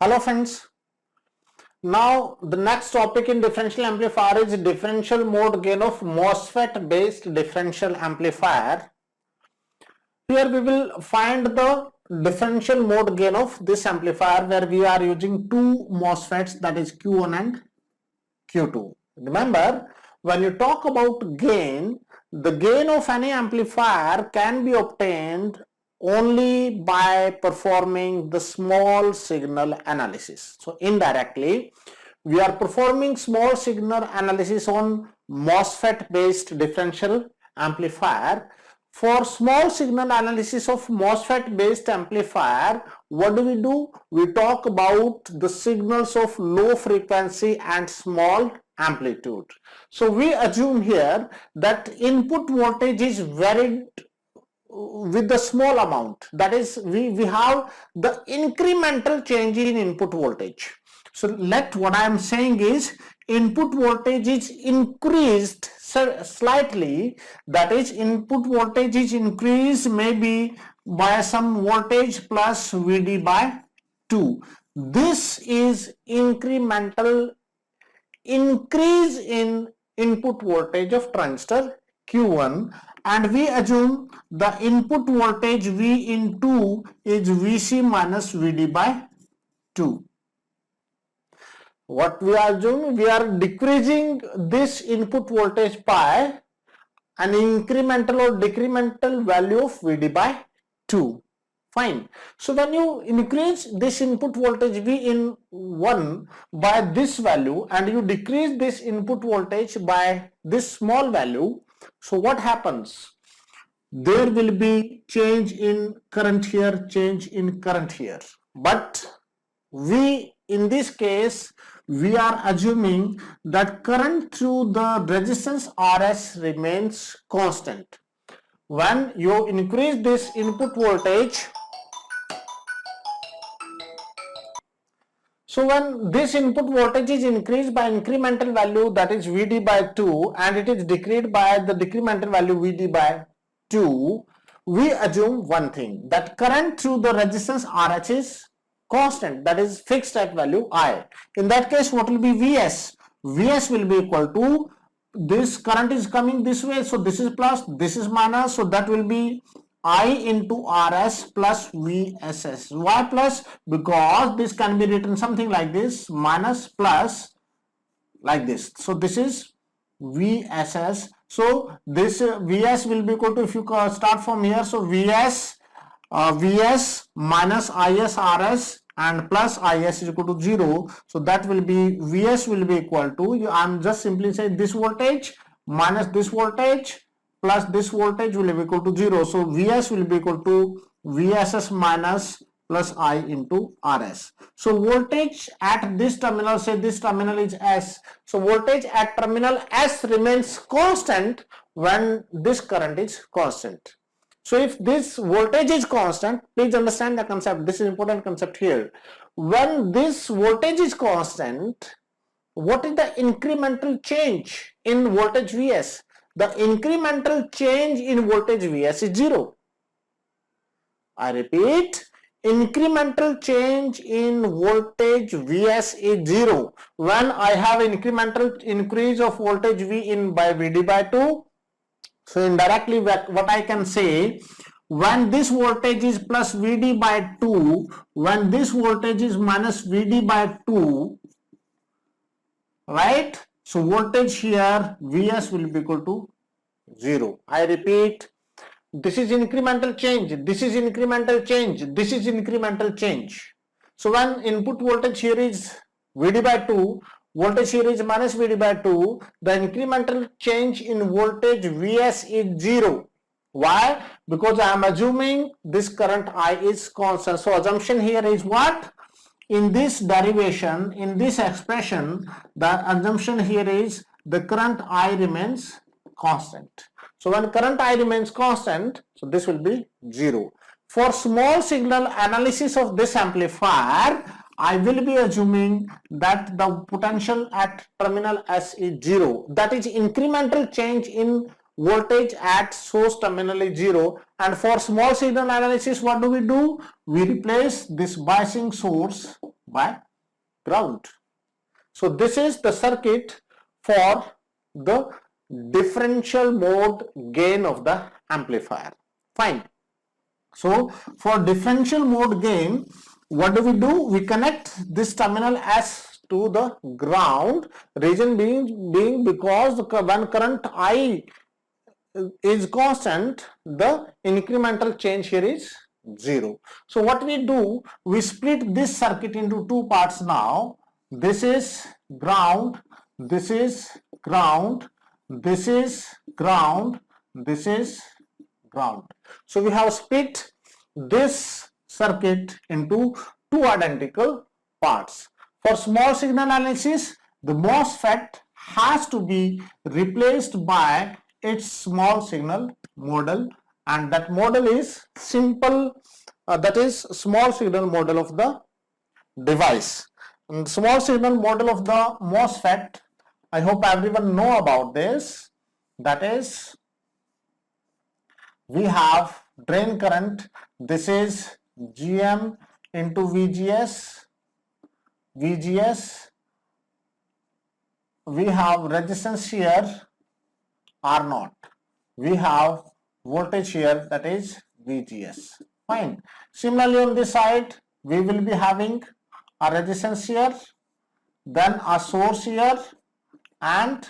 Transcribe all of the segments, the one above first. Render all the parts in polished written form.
Hello friends. Now the next topic in differential amplifier is differential mode gain of Mosfet based differential amplifier. Here we will find the differential mode gain of this amplifier where we are using two Mosfets, that is Q1 and Q2. Remember, when you talk about gain, the gain of any amplifier can be obtained only by performing the small signal analysis. So indirectly, we are performing small signal analysis on MOSFET based differential amplifier. For small signal analysis of MOSFET based amplifier, what do? We talk about the signals of low frequency and small amplitude. So we assume here that input voltage is varied with the small amount, that is we have the incremental change in input voltage. So what I am saying is input voltage is increased slightly, that is input voltage is increased maybe by some voltage plus Vd by 2. This is incremental increase in input voltage of transistor Q1, and we assume the input voltage V in 2 is Vc minus Vd by 2. What we are doing, we are decreasing this input voltage by an incremental or decremental value of Vd by 2. Fine. So when you increase this input voltage V in 1 by this value and you decrease this input voltage by this small value, so what happens? There will be change in current here, change in current here. But in this case, we are assuming that current through the resistance Rs remains constant. When you increase this input voltage, so when this input voltage is increased by incremental value, that is Vd by 2, and it is decreased by the decremental value Vd by 2, we assume one thing, that current through the resistance RH is constant, that is fixed at value I. In that case, what will be Vs? Vs will be equal to, this current is coming this way, so this is plus, this is minus, so that will be I into Rs plus Vss. Why plus? Because this can be written something like this, minus plus like this. So this is Vss. So this Vs will be equal to, if you start from here, so Vs minus Is Rs and plus Is is equal to 0. So that will be, Vs will be equal to, I am just simply saying this voltage minus this voltage plus this voltage will be equal to 0. So Vs will be equal to Vss minus plus I into Rs. So voltage at this terminal, say this terminal is S. So voltage at terminal S remains constant when this current is constant. So if this voltage is constant, please understand the concept. This is important concept here. When this voltage is constant, what is the incremental change in voltage Vs? The incremental change in voltage Vs is 0. I repeat, incremental change in voltage Vs is 0. When I have incremental increase of voltage V in by Vd by 2, so indirectly what I can say, when this voltage is plus Vd by 2, when this voltage is minus Vd by 2, right? So voltage here Vs will be equal to 0. I repeat, this is incremental change, this is incremental change, this is incremental change. So when input voltage here is Vd by 2, voltage here is minus Vd by 2, the incremental change in voltage Vs is 0. Why? Because I am assuming this current I is constant. So assumption here is what? In this derivation, in this expression, the assumption here is the current I remains constant. So when current I remains constant, so this will be 0. For small signal analysis of this amplifier, I will be assuming that the potential at terminal S is 0. That is incremental change in voltage at source terminal is 0, and for small signal analysis what do? We replace this biasing source by ground. So this is the circuit for the differential mode gain of the amplifier. Fine. So for differential mode gain, what do? We connect this terminal S to the ground, reason being because when current I is constant, the incremental change here is 0. So what we do? We split this circuit into two parts now. This is ground, this is ground, this is ground, this is ground. So we have split this circuit into two identical parts. For small signal analysis, the Mosfet has to be replaced by its small signal model, and that model is simple, that is small signal model of the device. And small signal model of the Mosfet, I hope everyone know about this. That is, we have drain current, this is GM into VGS, we have resistance here R0, we have voltage here, that is VGS. Fine. Similarly on this side we will be having a resistance here, then a source here, and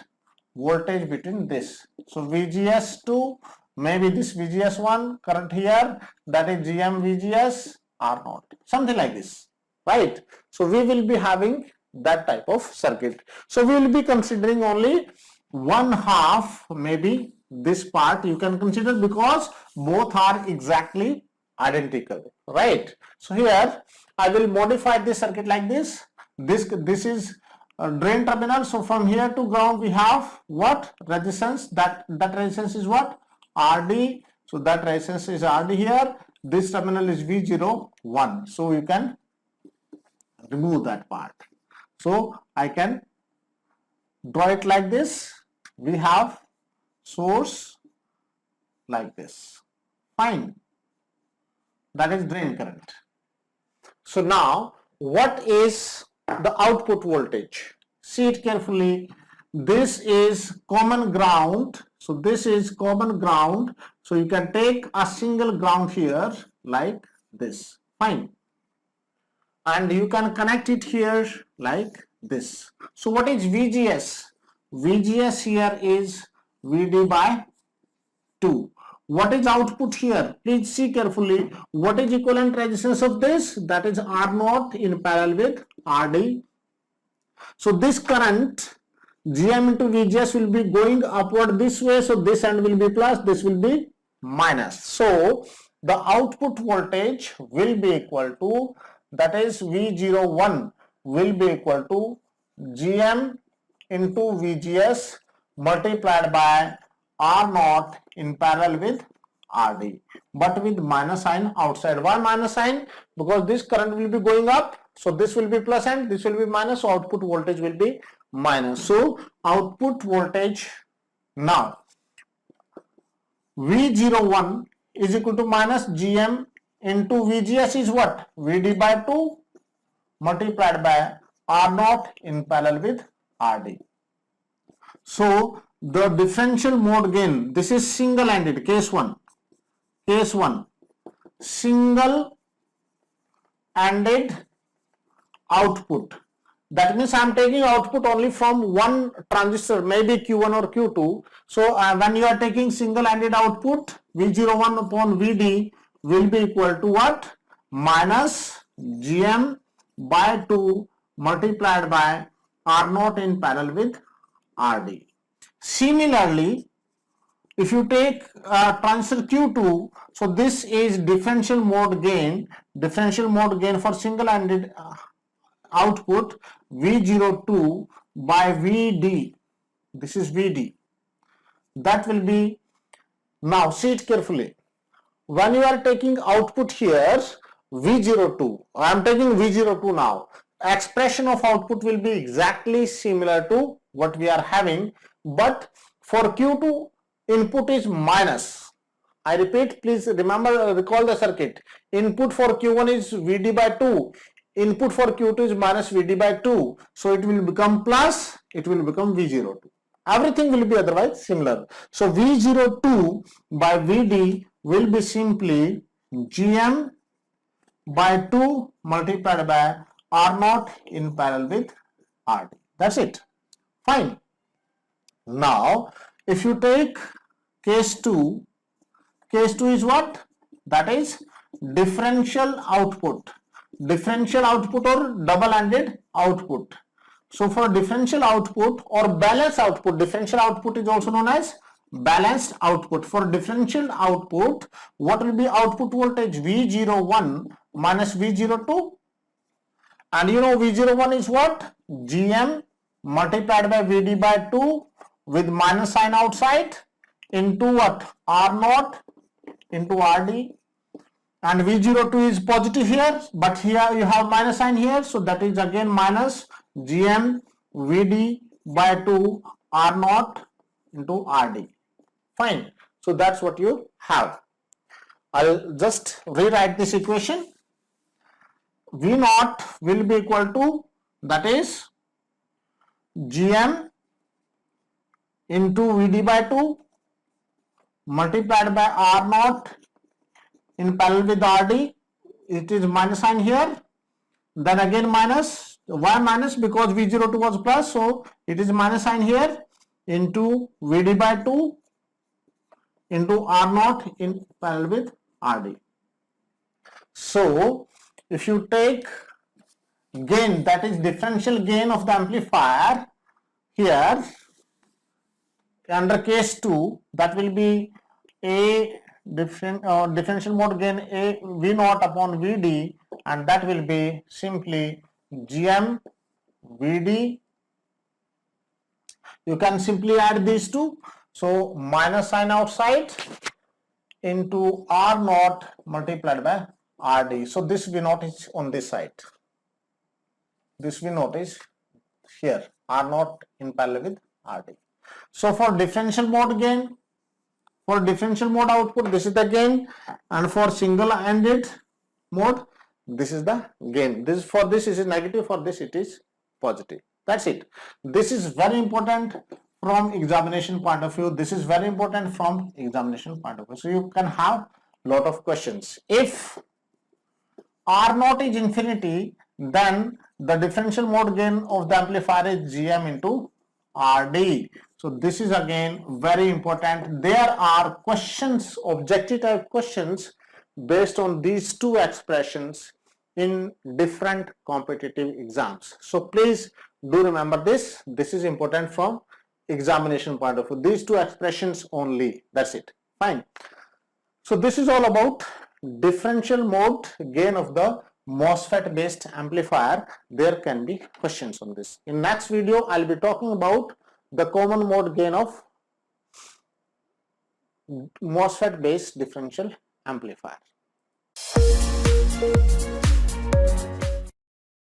voltage between this. So VGS2, maybe this VGS1, current here, that is GM VGS R0, something like this, right? So we will be having that type of circuit. So we will be considering only one half, maybe this part you can consider, because both are exactly identical, right? So here I will modify this circuit like this. This is a drain terminal. So from here to ground we have what? Resistance. That resistance is what? RD. So that resistance is RD here. This terminal is V01. So you can remove that part. So I can draw it like this. We have source like this. Fine. That is drain current. So now what is the output voltage? See it carefully. This is common ground. So this is common ground. So you can take a single ground here like this. Fine. And you can connect it here like this. So what is VGS? VGS here is VD by 2. What is output here? Please see carefully. What is equivalent resistance of this? That is R0 in parallel with RD. So this current GM into VGS will be going upward this way. So this end will be plus, this will be minus. So the output voltage will be equal to, that is V01 will be equal to GM into VGS multiplied by R0 in parallel with RD, but with minus sign outside. Why minus sign? Because this current will be going up, so this will be plus and this will be minus, so output voltage will be minus. So output voltage now V01 is equal to minus GM into VGS is what? VD by 2 multiplied by R0 in parallel with RD. So the differential mode gain, this is single ended, case 1, single ended output. That means I am taking output only from one transistor, maybe Q1 or Q2. So when you are taking single ended output, V01 upon VD will be equal to what? Minus GM by 2 multiplied by R0 in parallel with RD. Similarly, if you take transistor Q2, so this is differential mode gain for single ended output V02 by VD. This is VD. That will be, now see it carefully. When you are taking output here V02, I am taking V02 now. Expression of output will be exactly similar to what we are having, but for Q2 input is minus. I repeat, please remember, recall the circuit. Input for Q1 is VD by 2. Input for Q2 is minus VD by 2. So it will become plus, it will become V02. Everything will be otherwise similar. So V02 by VD will be simply GM by 2 multiplied by R0 in parallel with RD. That's it. Fine. Now, if you take case 2 is what? That is differential output. Differential output or double-ended output. So for differential output or balanced output, differential output is also known as balanced output. For differential output, what will be output voltage? V01 minus V02. And you know V01 is what? GM multiplied by VD by 2 with minus sign outside into what? R0 into RD. And V02 is positive here, but here you have minus sign here, so that is again minus GM VD by 2 R0 into RD. Fine. So that's what you have. I'll just rewrite this equation. V0 will be equal to, that is GM into VD by 2 multiplied by R0 in parallel with RD. It is minus sign here, then again minus. Why minus? Because V02 was plus, so it is minus sign here into VD by 2 into R0 in parallel with RD. So if you take gain, that is differential gain of the amplifier, here under case 2, that will be a differential mode gain A V0 upon VD, and that will be simply GM VD. You can simply add these two. So minus sign outside into R0 multiplied by RD. So this V0 is on this side. This V0 is here. R0 in parallel with RD. So for differential mode gain, for differential mode output, this is the gain, and for single-ended mode, this is the gain. This for this is negative, for this it is positive. That's it. This is very important from examination point of view. This is very important from examination point of view. So you can have lot of questions. If R0 is infinity, then the differential mode gain of the amplifier is GM into RD. So this is again very important. There are questions, objective type questions based on these two expressions in different competitive exams. So please do remember this. This is important from examination point of view. These two expressions only. That's it. Fine. So this is all about differential mode gain of the Mosfet based amplifier. There can be questions on this. In next video, I'll be talking about the common mode gain of Mosfet based differential amplifier.